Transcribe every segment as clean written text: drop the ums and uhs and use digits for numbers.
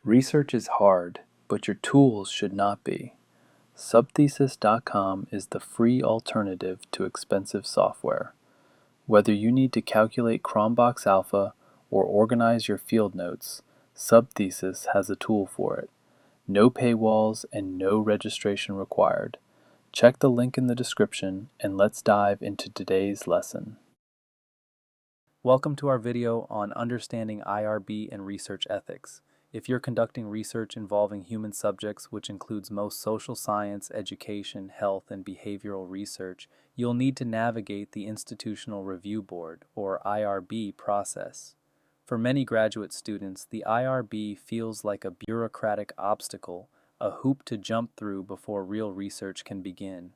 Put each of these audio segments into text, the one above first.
Research is hard, but your tools should not be. Subthesis.com is the free alternative to expensive software. Whether you need to calculate Cronbach's alpha or organize your field notes, Subthesis has a tool for it. No paywalls and no registration required. Check the link in the description and let's dive into today's lesson. Welcome to our video on understanding IRB and research ethics. If you're conducting research involving human subjects, which includes most social science, education, health, and behavioral research, you'll need to navigate the Institutional Review Board, or IRB, process. For many graduate students, the IRB feels like a bureaucratic obstacle, a hoop to jump through before real research can begin.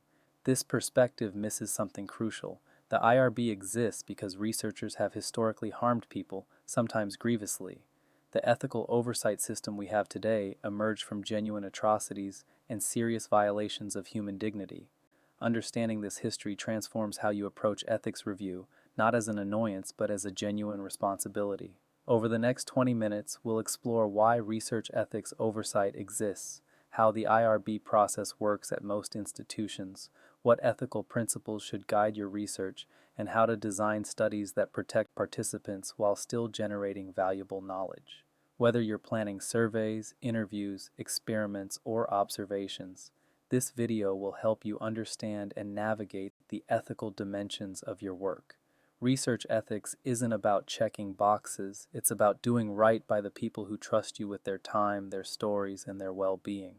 This perspective misses something crucial. The IRB exists because researchers have historically harmed people, sometimes grievously. The ethical oversight system we have today emerged from genuine atrocities and serious violations of human dignity. Understanding this history transforms how you approach ethics review, not as an annoyance but as a genuine responsibility. Over the next 20 minutes, we'll explore why research ethics oversight exists, how the IRB process works at most institutions, what ethical principles should guide your research, and how to design studies that protect participants while still generating valuable knowledge. Whether you're planning surveys, interviews, experiments, or observations, this video will help you understand and navigate the ethical dimensions of your work. Research ethics isn't about checking boxes, it's about doing right by the people who trust you with their time, their stories, and their well-being.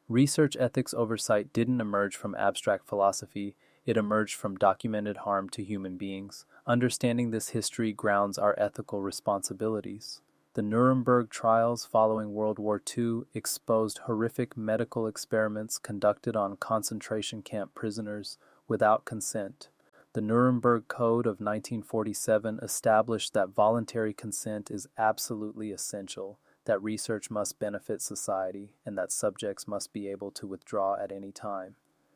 Research ethics oversight didn't emerge from abstract philosophy, it emerged from documented harm to human beings. Understanding this history grounds our ethical responsibilities. The Nuremberg trials following World War II exposed horrific medical experiments conducted on concentration camp prisoners without consent. The Nuremberg Code of 1947 established that voluntary consent is absolutely essential, that research must benefit society, and that subjects must be able to withdraw at any time.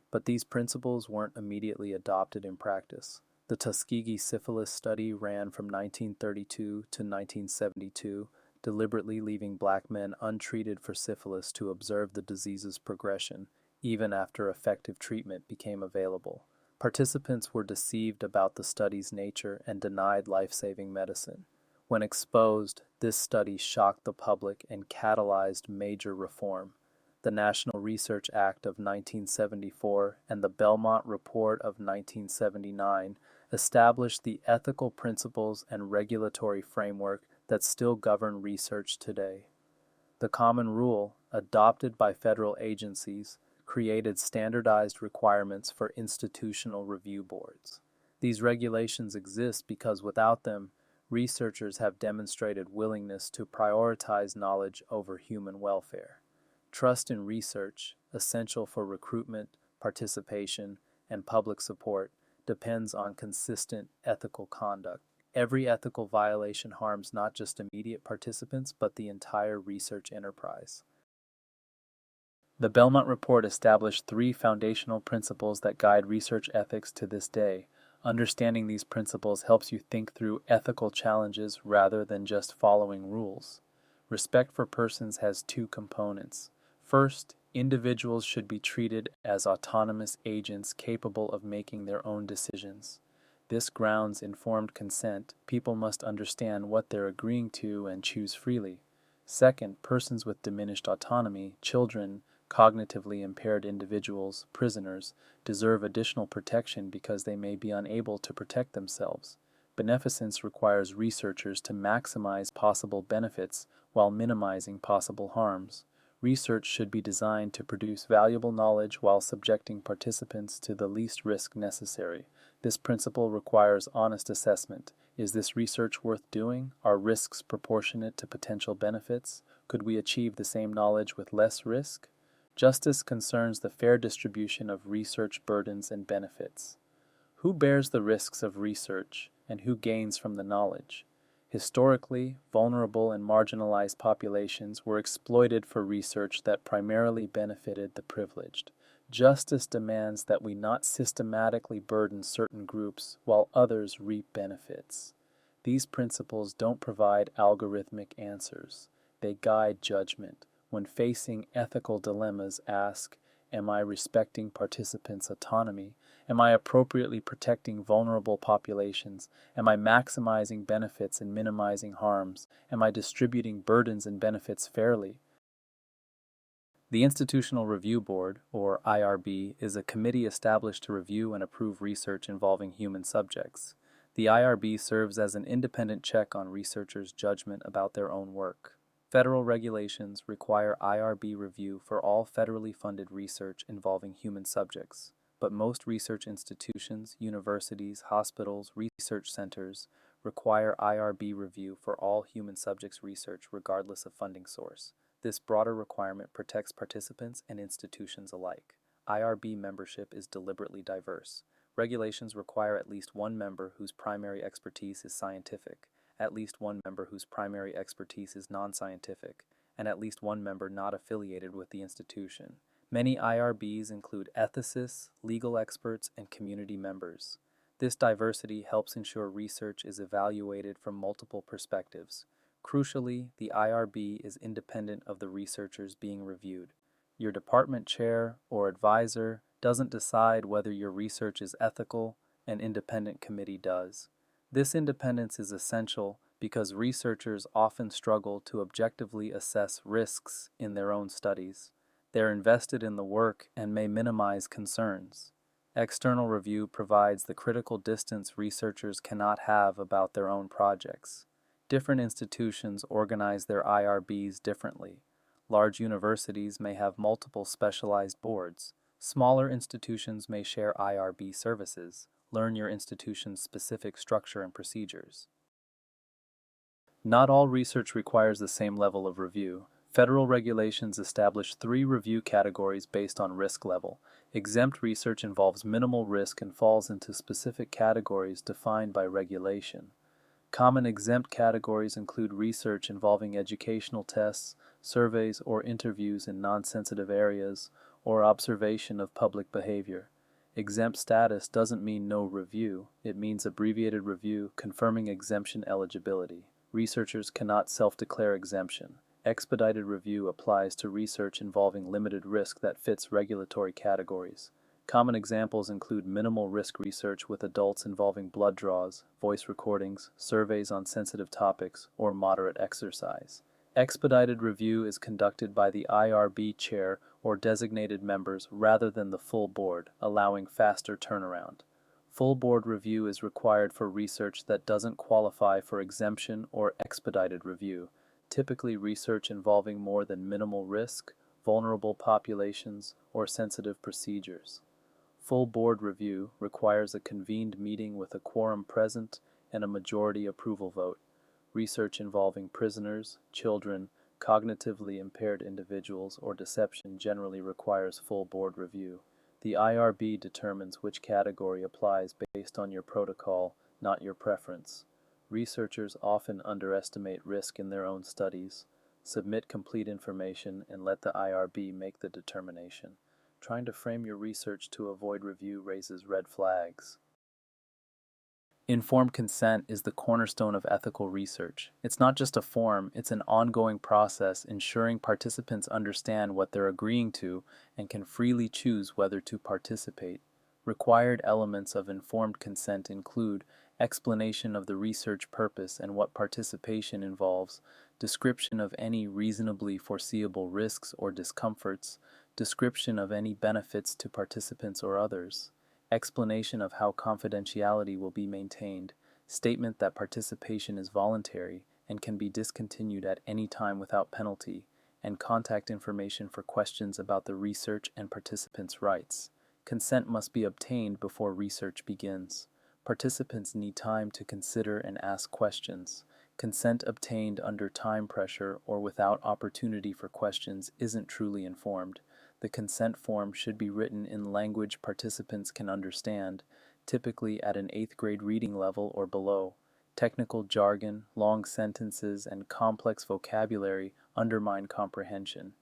But these principles weren't immediately adopted in practice. The Tuskegee syphilis study ran from 1932 to 1972, deliberately leaving black men untreated for syphilis to observe the disease's progression, even after effective treatment became available. Participants were deceived about the study's nature and denied life-saving medicine. When exposed, this study shocked the public and catalyzed major reform. The National Research Act of 1974 and the Belmont Report of 1979 established the ethical principles and regulatory framework that still govern research today. The Common Rule, adopted by federal agencies, created standardized requirements for institutional review boards. These regulations exist because without them, researchers have demonstrated willingness to prioritize knowledge over human welfare. Trust in research, essential for recruitment, participation, and public support, depends on consistent ethical conduct. Every ethical violation harms not just immediate participants, but the entire research enterprise. The Belmont Report established 3 foundational principles that guide research ethics to this day. Understanding these principles helps you think through ethical challenges rather than just following rules. Respect for persons has 2 components. First, individuals should be treated as autonomous agents capable of making their own decisions. This grounds informed consent. People must understand what they're agreeing to and choose freely. Second, persons with diminished autonomy, children, cognitively impaired individuals, prisoners, deserve additional protection because they may be unable to protect themselves. Beneficence requires researchers to maximize possible benefits while minimizing possible harms. Research should be designed to produce valuable knowledge while subjecting participants to the least risk necessary. This principle requires honest assessment. Is this research worth doing? Are risks proportionate to potential benefits? Could we achieve the same knowledge with less risk? Justice concerns the fair distribution of research burdens and benefits. Who bears the risks of research, and who gains from the knowledge? Historically, vulnerable and marginalized populations were exploited for research that primarily benefited the privileged. Justice demands that we not systematically burden certain groups while others reap benefits. These principles don't provide algorithmic answers. They guide judgment. When facing ethical dilemmas, ask, am I respecting participants' autonomy? Am I appropriately protecting vulnerable populations? Am I maximizing benefits and minimizing harms? Am I distributing burdens and benefits fairly? The Institutional Review Board, or IRB, is a committee established to review and approve research involving human subjects. The IRB serves as an independent check on researchers' judgment about their own work. Federal regulations require IRB review for all federally funded research involving human subjects, but most research institutions, universities, hospitals, research centers require IRB review for all human subjects research regardless of funding source. This broader requirement protects participants and institutions alike. IRB membership is deliberately diverse. Regulations require at least one member whose primary expertise is scientific, at least one member whose primary expertise is non-scientific, and at least one member not affiliated with the institution. Many IRBs include ethicists, legal experts, and community members. This diversity helps ensure research is evaluated from multiple perspectives. Crucially, the IRB is independent of the researchers being reviewed. Your department chair or advisor doesn't decide whether your research is ethical, an independent committee does. This independence is essential because researchers often struggle to objectively assess risks in their own studies. They're invested in the work and may minimize concerns. External review provides the critical distance researchers cannot have about their own projects. Different institutions organize their IRBs differently. Large universities may have multiple specialized boards. Smaller institutions may share IRB services. Learn your institution's specific structure and procedures. Not all research requires the same level of review. Federal regulations establish 3 review categories based on risk level. Exempt research involves minimal risk and falls into specific categories defined by regulation. Common exempt categories include research involving educational tests, surveys or interviews in non-sensitive areas, or observation of public behavior. Exempt status doesn't mean no review. It means abbreviated review confirming exemption eligibility. Researchers cannot self-declare exemption. Expedited review applies to research involving limited risk that fits regulatory categories. Common examples include minimal risk research with adults involving blood draws, voice recordings, surveys on sensitive topics, or moderate exercise. Expedited review is conducted by the IRB chair or designated members rather than the full board, allowing faster turnaround. Full board review is required for research that doesn't qualify for exemption or expedited review, typically research involving more than minimal risk, vulnerable populations, or sensitive procedures. Full board review requires a convened meeting with a quorum present and a majority approval vote. Research involving prisoners, children, cognitively impaired individuals, or deception generally requires full board review. The IRB determines which category applies based on your protocol, not your preference. Researchers often underestimate risk in their own studies. Submit complete information and let the IRB make the determination. Trying to frame your research to avoid review raises red flags. Informed consent is the cornerstone of ethical research. It's not just a form, it's an ongoing process ensuring participants understand what they're agreeing to and can freely choose whether to participate. Required elements of informed consent include explanation of the research purpose and what participation involves, description of any reasonably foreseeable risks or discomforts, description of any benefits to participants or others, explanation of how confidentiality will be maintained, statement that participation is voluntary and can be discontinued at any time without penalty, and contact information for questions about the research and participants' rights. Consent must be obtained before research begins. Participants need time to consider and ask questions. Consent obtained under time pressure or without opportunity for questions isn't truly informed. The consent form should be written in language participants can understand, typically at an 8th grade reading level or below. Technical jargon, long sentences, and complex vocabulary undermine comprehension.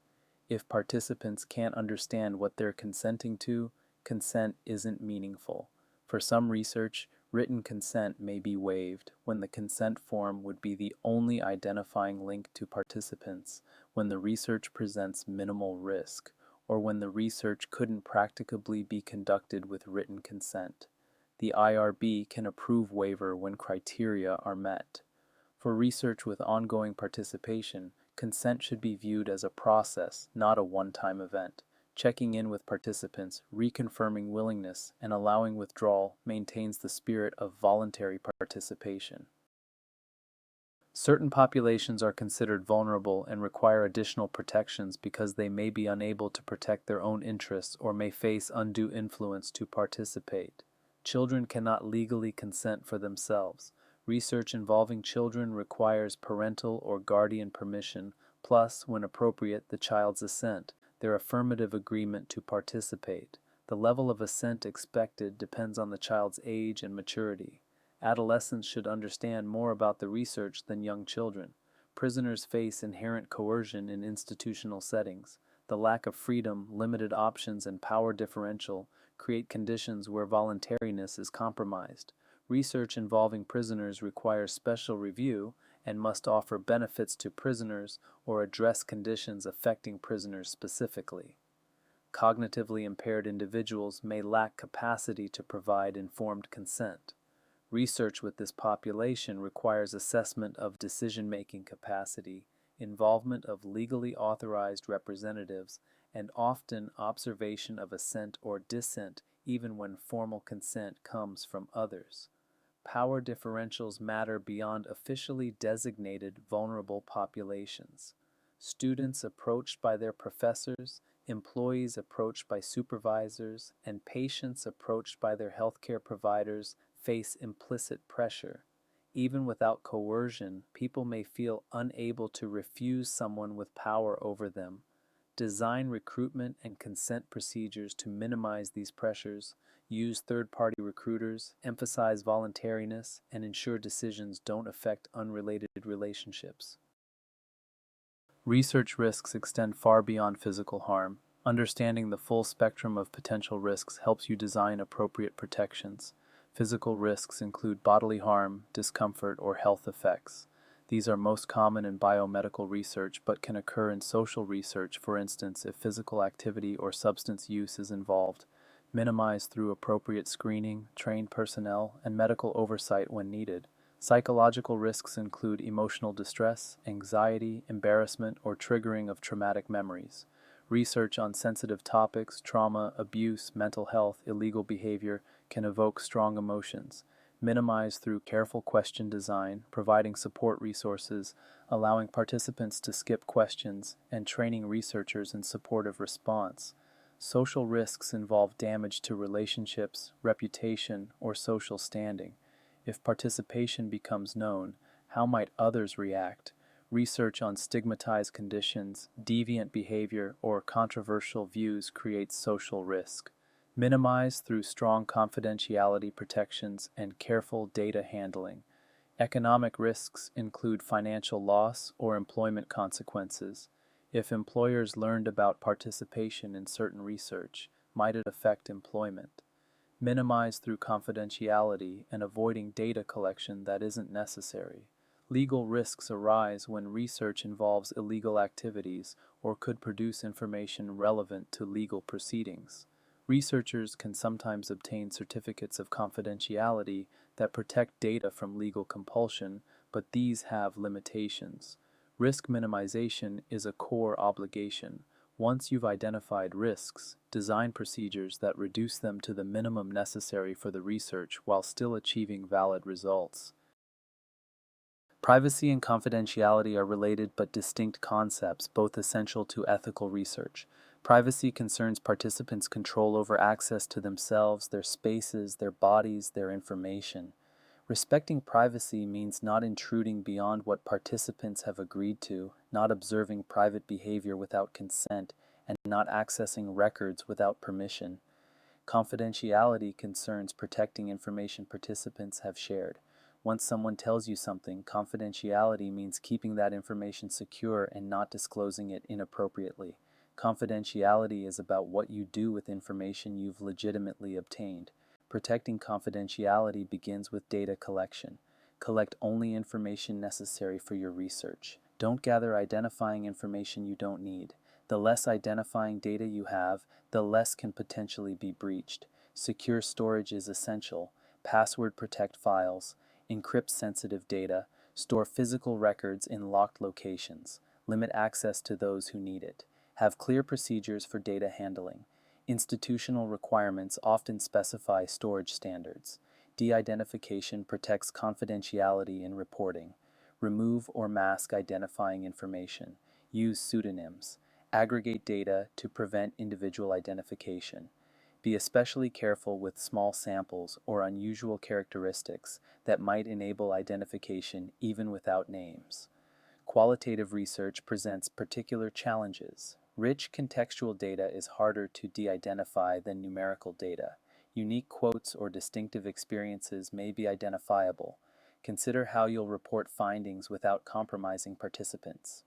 If participants can't understand what they're consenting to, consent isn't meaningful. For some research, Written consent may be waived when the consent form would be the only identifying link to participants, when the research presents minimal risk, or when the research couldn't practicably be conducted with written consent. The IRB can approve waiver when criteria are met. For research with ongoing participation, consent should be viewed as a process, not a one-time event. Checking in with participants, reconfirming willingness, and allowing withdrawal maintains the spirit of voluntary participation. Certain populations are considered vulnerable and require additional protections because they may be unable to protect their own interests or may face undue influence to participate. Children cannot legally consent for themselves. Research involving children requires parental or guardian permission, plus, when appropriate, the child's assent, their affirmative agreement to participate. The level of assent expected depends on the child's age and maturity. Adolescents should understand more about the research than young children. Prisoners face inherent coercion in institutional settings. The lack of freedom, limited options, and power differential create conditions where voluntariness is compromised. Research involving prisoners requires special review and must offer benefits to prisoners or address conditions affecting prisoners specifically. Cognitively impaired individuals may lack capacity to provide informed consent. Research with this population requires assessment of decision-making capacity, involvement of legally authorized representatives, and often observation of assent or dissent even when formal consent comes from others. Power differentials matter beyond officially designated vulnerable populations. Students approached by their professors, employees approached by supervisors, and patients approached by their healthcare providers face implicit pressure. Even without coercion, people may feel unable to refuse someone with power over them. Design recruitment and consent procedures to minimize these pressures, use third-party recruiters, emphasize voluntariness, and ensure decisions don't affect unrelated relationships. Research risks extend far beyond physical harm. Understanding the full spectrum of potential risks helps you design appropriate protections. Physical risks include bodily harm, discomfort, or health effects. These are most common in biomedical research but can occur in social research, for instance, if physical activity or substance use is involved. Minimize through appropriate screening, trained personnel, and medical oversight when needed. Psychological risks include emotional distress, anxiety, embarrassment, or triggering of traumatic memories. Research on sensitive topics, trauma, abuse, mental health, illegal behavior can evoke strong emotions. Minimize through careful question design, providing support resources, allowing participants to skip questions, and training researchers in supportive response. Social risks involve damage to relationships, reputation, or social standing. If participation becomes known, how might others react? Research on stigmatized conditions, deviant behavior, or controversial views creates social risk. Minimize through strong confidentiality protections and careful data handling. Economic risks include financial loss or employment consequences. If employers learned about participation in certain research, might it affect employment? Minimize through confidentiality and avoiding data collection that isn't necessary. Legal risks arise when research involves illegal activities or could produce information relevant to legal proceedings. Researchers can sometimes obtain certificates of confidentiality that protect data from legal compulsion, but these have limitations. Risk minimization is a core obligation. Once you've identified risks, design procedures that reduce them to the minimum necessary for the research while still achieving valid results. Privacy and confidentiality are related but distinct concepts, both essential to ethical research. Privacy concerns participants' control over access to themselves, their spaces, their bodies, their information. Respecting privacy means not intruding beyond what participants have agreed to, not observing private behavior without consent, and not accessing records without permission. Confidentiality concerns protecting information participants have shared. Once someone tells you something, confidentiality means keeping that information secure and not disclosing it inappropriately. Confidentiality is about what you do with information you've legitimately obtained. Protecting confidentiality begins with data collection. Collect only information necessary for your research. Don't gather identifying information you don't need. The less identifying data you have, the less can potentially be breached. Secure storage is essential. Password protect files. Encrypt sensitive data. Store physical records in locked locations. Limit access to those who need it. Have clear procedures for data handling. Institutional requirements often specify storage standards. De-identification protects confidentiality in reporting. Remove or mask identifying information. Use pseudonyms. Aggregate data to prevent individual identification. Be especially careful with small samples or unusual characteristics that might enable identification even without names. Qualitative research presents particular challenges. Rich contextual data is harder to de-identify than numerical data. Unique quotes or distinctive experiences may be identifiable. Consider how you'll report findings without compromising participants.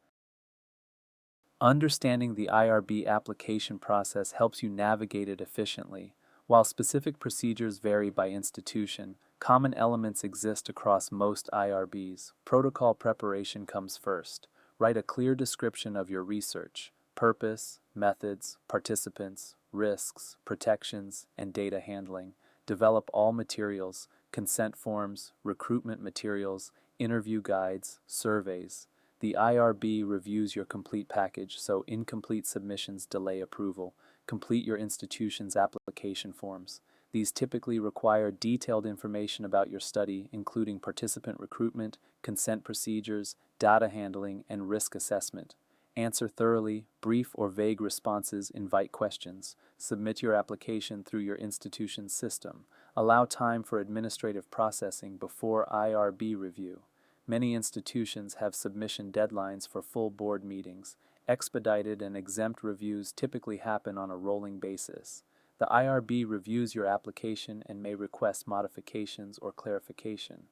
Understanding the IRB application process helps you navigate it efficiently. While specific procedures vary by institution, common elements exist across most IRBs. Protocol preparation comes first. Write a clear description of your research, purpose, methods, participants, risks, protections, and data handling. Develop all materials, consent forms, recruitment materials, interview guides, surveys. The IRB reviews your complete package, so incomplete submissions delay approval. Complete your institution's application forms. These typically require detailed information about your study, including participant recruitment, consent procedures, data handling, and risk assessment. Answer thoroughly. Brief or vague responses invite questions. Submit your application through your institution's system. Allow time for administrative processing before IRB review. Many institutions have submission deadlines for full board meetings. Expedited and exempt reviews typically happen on a rolling basis. The IRB reviews your application and may request modifications or clarification.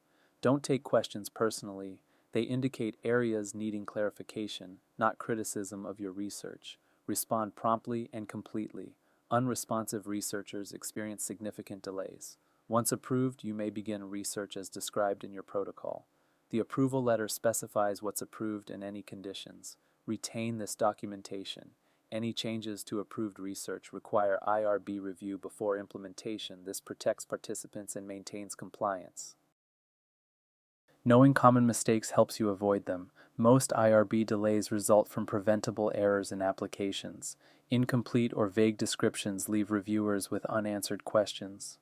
Don't take questions personally. They indicate areas needing clarification, not criticism of your research. Respond promptly and completely. Unresponsive researchers experience significant delays. Once approved, you may begin research as described in your protocol. The approval letter specifies what's approved and any conditions. Retain this documentation. Any changes to approved research require IRB review before implementation. This protects participants and maintains compliance. Knowing common mistakes helps you avoid them. Most IRB delays result from preventable errors in applications. Incomplete or vague descriptions leave reviewers with unanswered questions.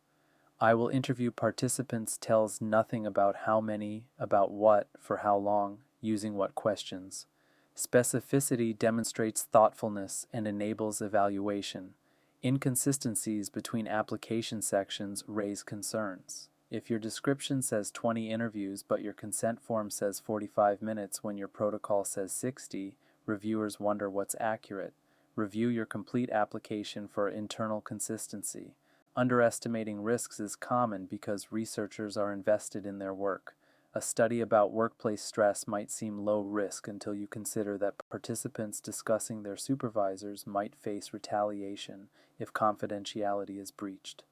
I will interview participants tells nothing about how many, about what, for how long, using what questions. Specificity demonstrates thoughtfulness and enables evaluation. Inconsistencies between application sections raise concerns. If your description says 20 interviews but your consent form says 45 minutes when your protocol says 60, reviewers wonder what's accurate. Review your complete application for internal consistency. Underestimating risks is common because researchers are invested in their work. A study about workplace stress might seem low risk until you consider that participants discussing their supervisors might face retaliation if confidentiality is breached.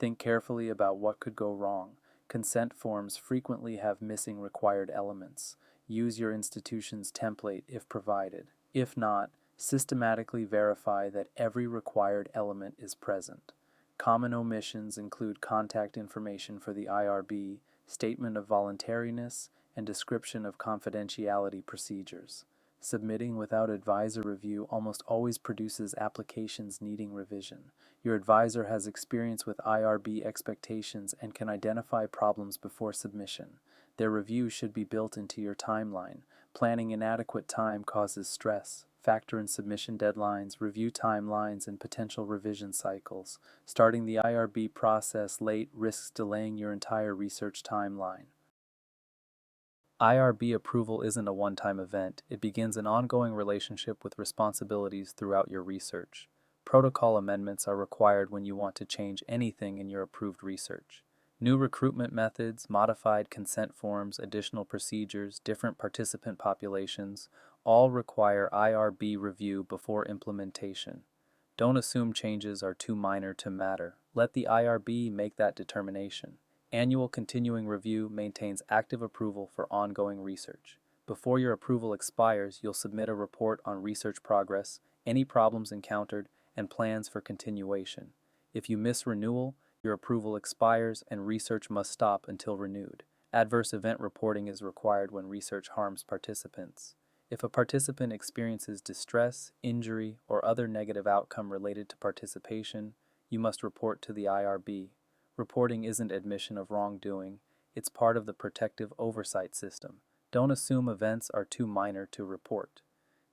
Think carefully about what could go wrong. Consent forms frequently have missing required elements. Use your institution's template if provided. If not, systematically verify that every required element is present. Common omissions include contact information for the IRB, statement of voluntariness, and description of confidentiality procedures. Submitting without advisor review almost always produces applications needing revision. Your advisor has experience with IRB expectations and can identify problems before submission. Their review should be built into your timeline. Planning inadequate time causes stress. Factor in submission deadlines, review timelines, and potential revision cycles. Starting the IRB process late risks delaying your entire research timeline. IRB approval isn't a one-time event. It begins an ongoing relationship with responsibilities throughout your research. Protocol amendments are required when you want to change anything in your approved research. New recruitment methods, modified consent forms, additional procedures, different participant populations, all require IRB review before implementation. Don't assume changes are too minor to matter. Let the IRB make that determination. Annual continuing review maintains active approval for ongoing research. Before your approval expires, you'll submit a report on research progress, any problems encountered, and plans for continuation. If you miss renewal, your approval expires and research must stop until renewed. Adverse event reporting is required when research harms participants. If a participant experiences distress, injury, or other negative outcome related to participation, you must report to the IRB. Reporting isn't admission of wrongdoing, it's part of the protective oversight system. Don't assume events are too minor to report.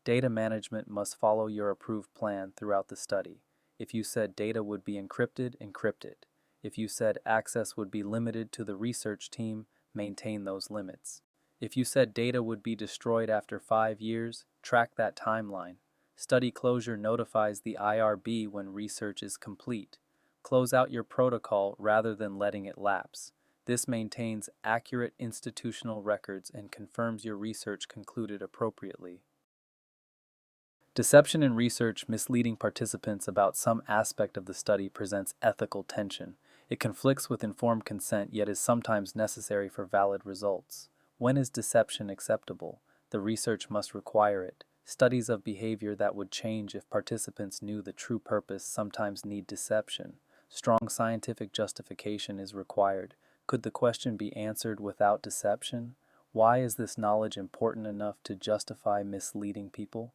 Data management must follow your approved plan throughout the study. If you said data would be encrypted, encrypt it. If you said access would be limited to the research team, maintain those limits. If you said data would be destroyed after 5 years, track that timeline. Study closure notifies the IRB when research is complete. Close out your protocol rather than letting it lapse. This maintains accurate institutional records and confirms your research concluded appropriately. Deception in research misleading participants about some aspect of the study presents ethical tension. It conflicts with informed consent yet is sometimes necessary for valid results. When is deception acceptable? The research must require it. Studies of behavior that would change if participants knew the true purpose sometimes need deception. Strong scientific justification is required. Could the question be answered without deception? Why is this knowledge important enough to justify misleading people?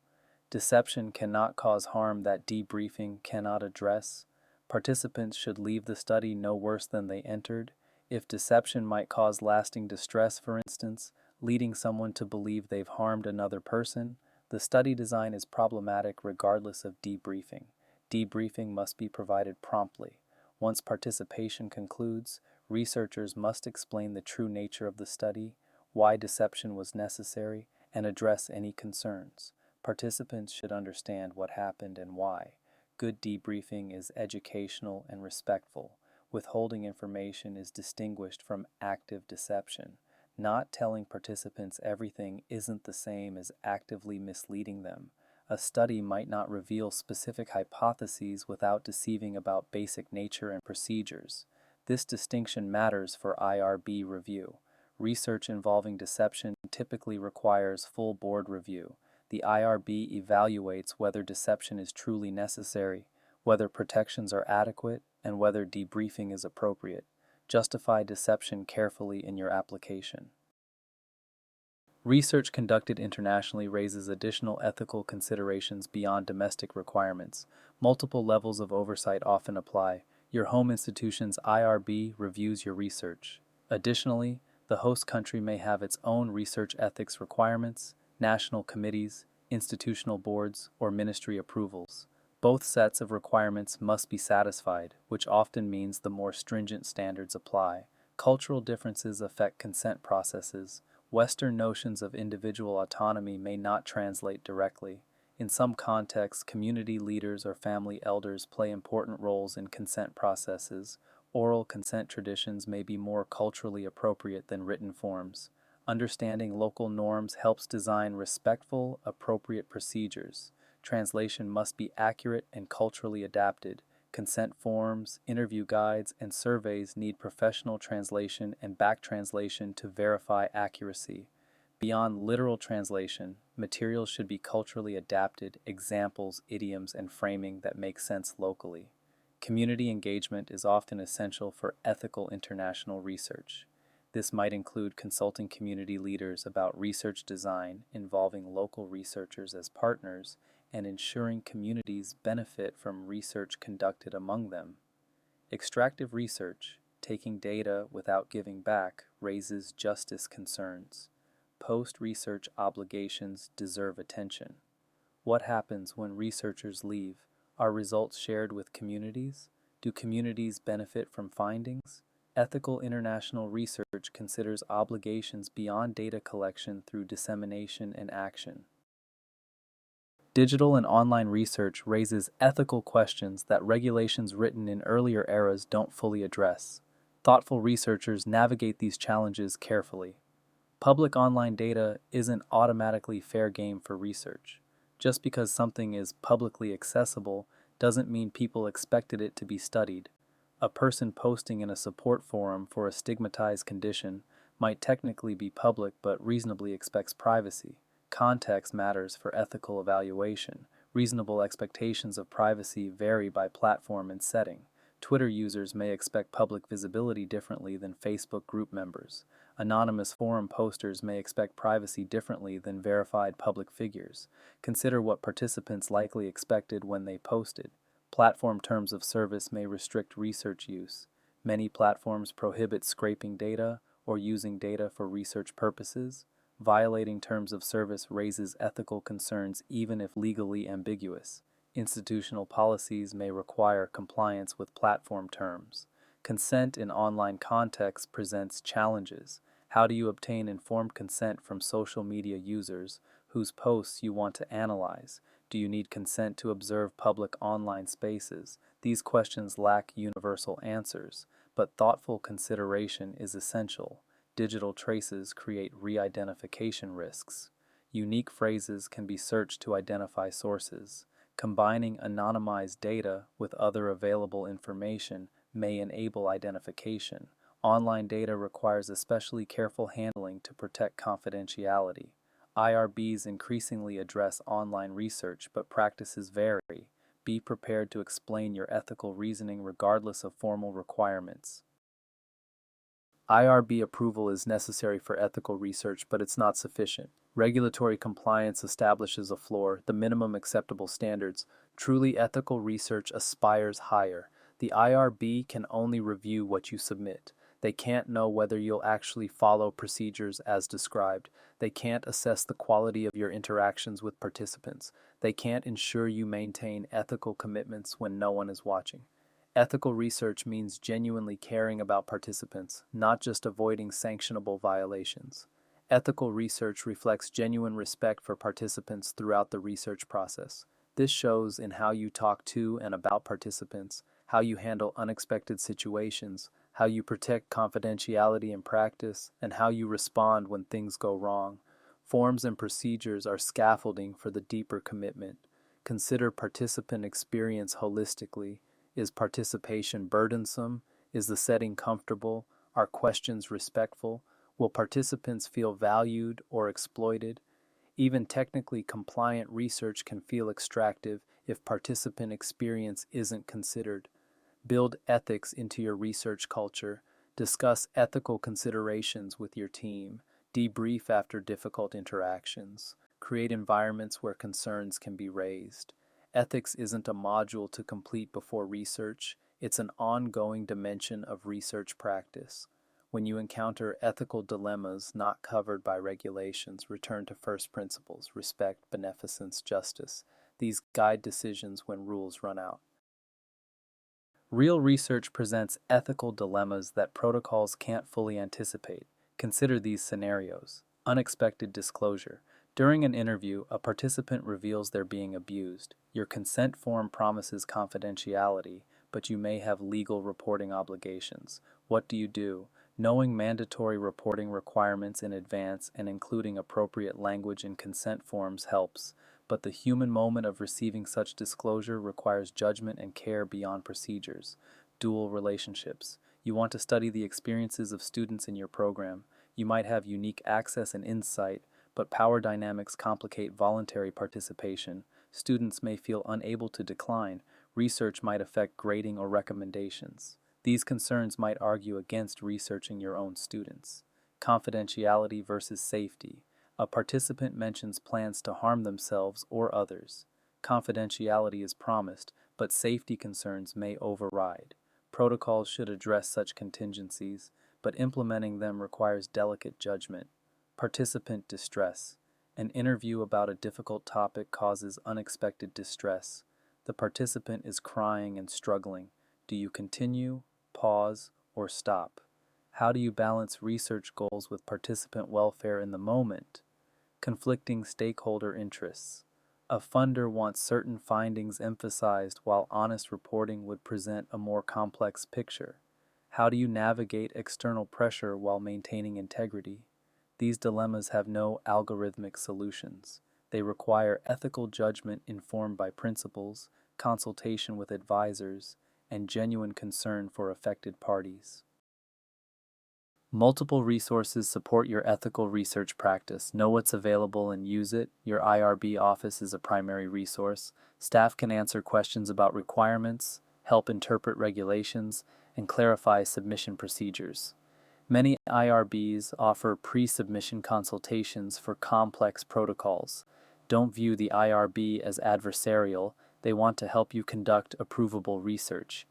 Deception cannot cause harm that debriefing cannot address. Participants should leave the study no worse than they entered. If deception might cause lasting distress, for instance, leading someone to believe they've harmed another person, the study design is problematic regardless of debriefing. Debriefing must be provided promptly. Once participation concludes, researchers must explain the true nature of the study, why deception was necessary, and address any concerns. Participants should understand what happened and why. Good debriefing is educational and respectful. Withholding information is distinguished from active deception. Not telling participants everything isn't the same as actively misleading them. A study might not reveal specific hypotheses without deceiving about basic nature and procedures. This distinction matters for IRB review. Research involving deception typically requires full board review. The IRB evaluates whether deception is truly necessary, whether protections are adequate, and whether debriefing is appropriate. Justify deception carefully in your application. Research conducted internationally raises additional ethical considerations beyond domestic requirements. Multiple levels of oversight often apply. Your home institution's IRB reviews your research. Additionally, the host country may have its own research ethics requirements, national committees, institutional boards, or ministry approvals. Both sets of requirements must be satisfied, which often means the more stringent standards apply. Cultural differences affect consent processes. Western notions of individual autonomy may not translate directly. In some contexts, community leaders or family elders play important roles in consent processes. Oral consent traditions may be more culturally appropriate than written forms. Understanding local norms helps design respectful, appropriate procedures. Translation must be accurate and culturally adapted. Consent forms, interview guides, and surveys need professional translation and back translation to verify accuracy. Beyond literal translation, materials should be culturally adapted, examples, idioms, and framing that make sense locally. Community engagement is often essential for ethical international research. This might include consulting community leaders about research design, involving local researchers as partners, and ensuring communities benefit from research conducted among them. Extractive research, taking data without giving back, raises justice concerns. Post-research obligations deserve attention. What happens when researchers leave? Are results shared with communities? Do communities benefit from findings? Ethical international research considers obligations beyond data collection through dissemination and action. Digital and online research raises ethical questions that regulations written in earlier eras don't fully address. Thoughtful researchers navigate these challenges carefully. Public online data isn't automatically fair game for research. Just because something is publicly accessible doesn't mean people expected it to be studied. A person posting in a support forum for a stigmatized condition might technically be public but reasonably expects privacy. Context matters for ethical evaluation. Reasonable expectations of privacy vary by platform and setting. Twitter users may expect public visibility differently than Facebook group members. Anonymous forum posters may expect privacy differently than verified public figures. Consider what participants likely expected when they posted. Platform terms of service may restrict research use. Many platforms prohibit scraping data or using data for research purposes. Violating terms of service raises ethical concerns even if legally ambiguous. Institutional policies may require compliance with platform terms. Consent in online contexts presents challenges. How do you obtain informed consent from social media users whose posts you want to analyze? Do you need consent to observe public online spaces? These questions lack universal answers, but thoughtful consideration is essential. Digital traces create re-identification risks. Unique phrases can be searched to identify sources. Combining anonymized data with other available information may enable identification. Online data requires especially careful handling to protect confidentiality. IRBs increasingly address online research, but practices vary. Be prepared to explain your ethical reasoning regardless of formal requirements. IRB approval is necessary for ethical research, but it's not sufficient. Regulatory compliance establishes a floor, the minimum acceptable standards. Truly ethical research aspires higher. The IRB can only review what you submit. They can't know whether you'll actually follow procedures as described. They can't assess the quality of your interactions with participants. They can't ensure you maintain ethical commitments when no one is watching. Ethical research means genuinely caring about participants, not just avoiding sanctionable violations. Ethical research reflects genuine respect for participants throughout the research process. This shows in how you talk to and about participants, how you handle unexpected situations, how you protect confidentiality in practice, and how you respond when things go wrong. Forms and procedures are scaffolding for the deeper commitment. Consider participant experience holistically. Is participation burdensome? Is the setting comfortable? Are questions respectful? Will participants feel valued or exploited? Even technically compliant research can feel extractive if participant experience isn't considered. Build ethics into your research culture. Discuss ethical considerations with your team. Debrief after difficult interactions. Create environments where concerns can be raised. Ethics isn't a module to complete before research. It's an ongoing dimension of research practice. When you encounter ethical dilemmas not covered by regulations, return to first principles, respect, beneficence, justice. These guide decisions when rules run out. Real research presents ethical dilemmas that protocols can't fully anticipate. Consider these scenarios. Unexpected disclosure. During an interview, a participant reveals they're being abused. Your consent form promises confidentiality, but you may have legal reporting obligations. What do you do? Knowing mandatory reporting requirements in advance and including appropriate language in consent forms helps, but the human moment of receiving such disclosure requires judgment and care beyond procedures. Dual relationships. You want to study the experiences of students in your program. You might have unique access and insight, but power dynamics complicate voluntary participation. Students may feel unable to decline. Research might affect grading or recommendations. These concerns might argue against researching your own students. Confidentiality versus safety. A participant mentions plans to harm themselves or others. Confidentiality is promised, but safety concerns may override. Protocols should address such contingencies, but implementing them requires delicate judgment. Participant distress. An interview about a difficult topic causes unexpected distress. The participant is crying and struggling. Do you continue, pause, or stop? How do you balance research goals with participant welfare in the moment? Conflicting stakeholder interests. A funder wants certain findings emphasized while honest reporting would present a more complex picture. How do you navigate external pressure while maintaining integrity? These dilemmas have no algorithmic solutions. They require ethical judgment informed by principles, consultation with advisors, and genuine concern for affected parties. Multiple resources support your ethical research practice. Know what's available and use it. Your IRB office is a primary resource. Staff can answer questions about requirements, help interpret regulations, and clarify submission procedures. Many IRBs offer pre-submission consultations for complex protocols. Don't view the IRB as adversarial. They want to help you conduct approvable research.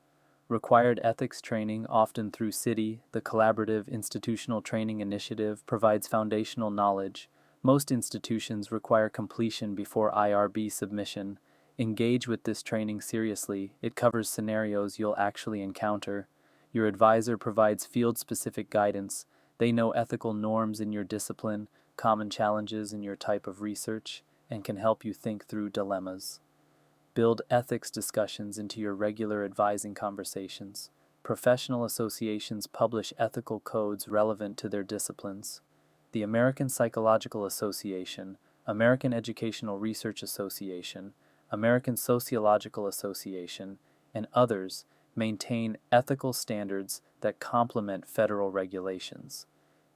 Required ethics training, often through CITI, the Collaborative Institutional Training Initiative, provides foundational knowledge. Most institutions require completion before IRB submission. Engage with this training seriously. It covers scenarios you'll actually encounter. Your advisor provides field-specific guidance. They know ethical norms in your discipline, common challenges in your type of research, and can help you think through dilemmas. Build ethics discussions into your regular advising conversations. Professional associations publish ethical codes relevant to their disciplines. The American Psychological Association, American Educational Research Association, American Sociological Association, and others maintain ethical standards that complement federal regulations.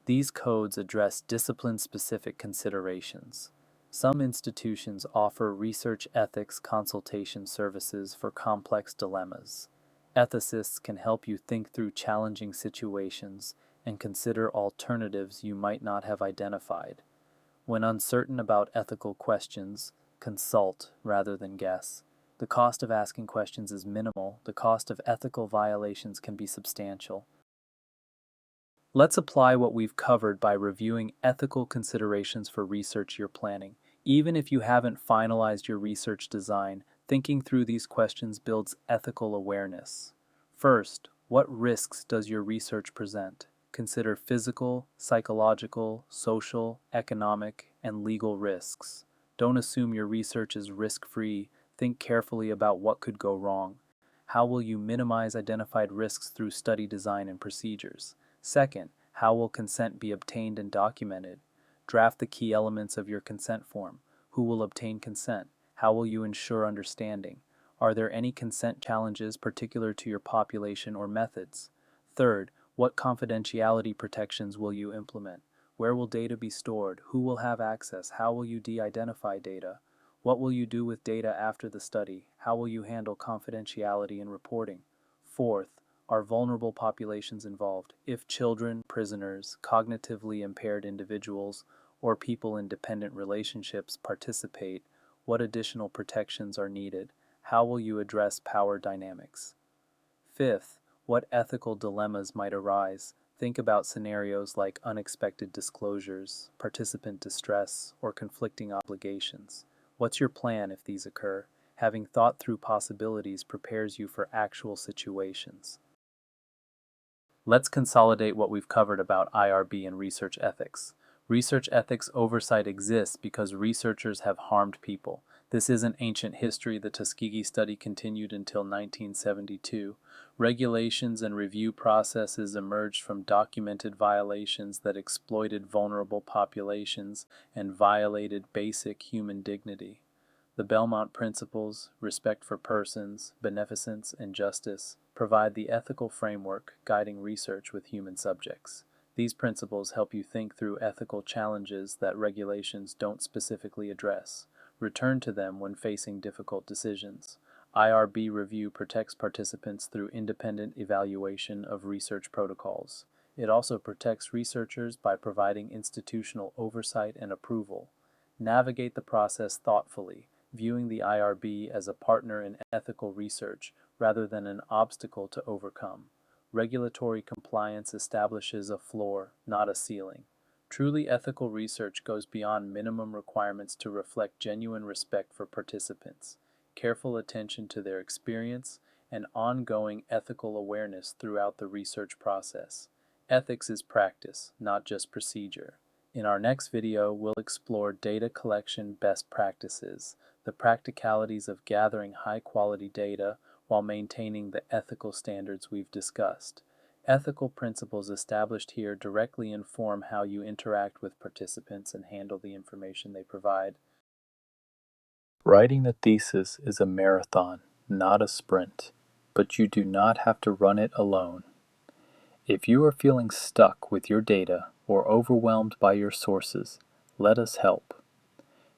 These codes address discipline-specific considerations. Some institutions offer research ethics consultation services for complex dilemmas. Ethicists can help you think through challenging situations and consider alternatives you might not have identified. When uncertain about ethical questions, consult rather than guess. The cost of asking questions is minimal. The cost of ethical violations can be substantial. Let's apply what we've covered by reviewing ethical considerations for research you're planning. Even if you haven't finalized your research design, thinking through these questions builds ethical awareness. First, what risks does your research present? Consider physical, psychological, social, economic, and legal risks. Don't assume your research is risk-free. Think carefully about what could go wrong. How will you minimize identified risks through study design and procedures? Second, how will consent be obtained and documented? Draft the key elements of your consent form. Who will obtain consent? How will you ensure understanding? Are there any consent challenges particular to your population or methods? Third, what confidentiality protections will you implement? Where will data be stored? Who will have access? How will you de-identify data? What will you do with data after the study? How will you handle confidentiality and reporting? Fourth, are vulnerable populations involved? If children, prisoners, cognitively impaired individuals, or people in dependent relationships participate, what additional protections are needed? How will you address power dynamics? Fifth, what ethical dilemmas might arise? Think about scenarios like unexpected disclosures, participant distress, or conflicting obligations. What's your plan if these occur? Having thought through possibilities prepares you for actual situations. Let's consolidate what we've covered about IRB and research ethics. Research ethics oversight exists because researchers have harmed people. This isn't ancient history. The Tuskegee study continued until 1972. Regulations and review processes emerged from documented violations that exploited vulnerable populations and violated basic human dignity. The Belmont principles, respect for persons, beneficence, and justice, provide the ethical framework guiding research with human subjects. These principles help you think through ethical challenges that regulations don't specifically address. Return to them when facing difficult decisions. IRB review protects participants through independent evaluation of research protocols. It also protects researchers by providing institutional oversight and approval. Navigate the process thoughtfully, viewing the IRB as a partner in ethical research rather than an obstacle to overcome. Regulatory compliance establishes a floor, not a ceiling. Truly ethical research goes beyond minimum requirements to reflect genuine respect for participants, careful attention to their experience, and ongoing ethical awareness throughout the research process. Ethics is practice, not just procedure. In our next video, we'll explore data collection best practices, the practicalities of gathering high-quality data while maintaining the ethical standards we've discussed. Ethical principles established here directly inform how you interact with participants and handle the information they provide. Writing the thesis is a marathon, not a sprint, but you do not have to run it alone. If you are feeling stuck with your data or overwhelmed by your sources, let us help.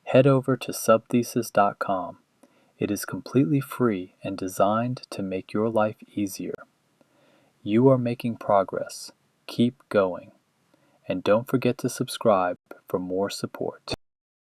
Head over to subthesis.com. It is completely free and designed to make your life easier. You are making progress. Keep going. And don't forget to subscribe for more support.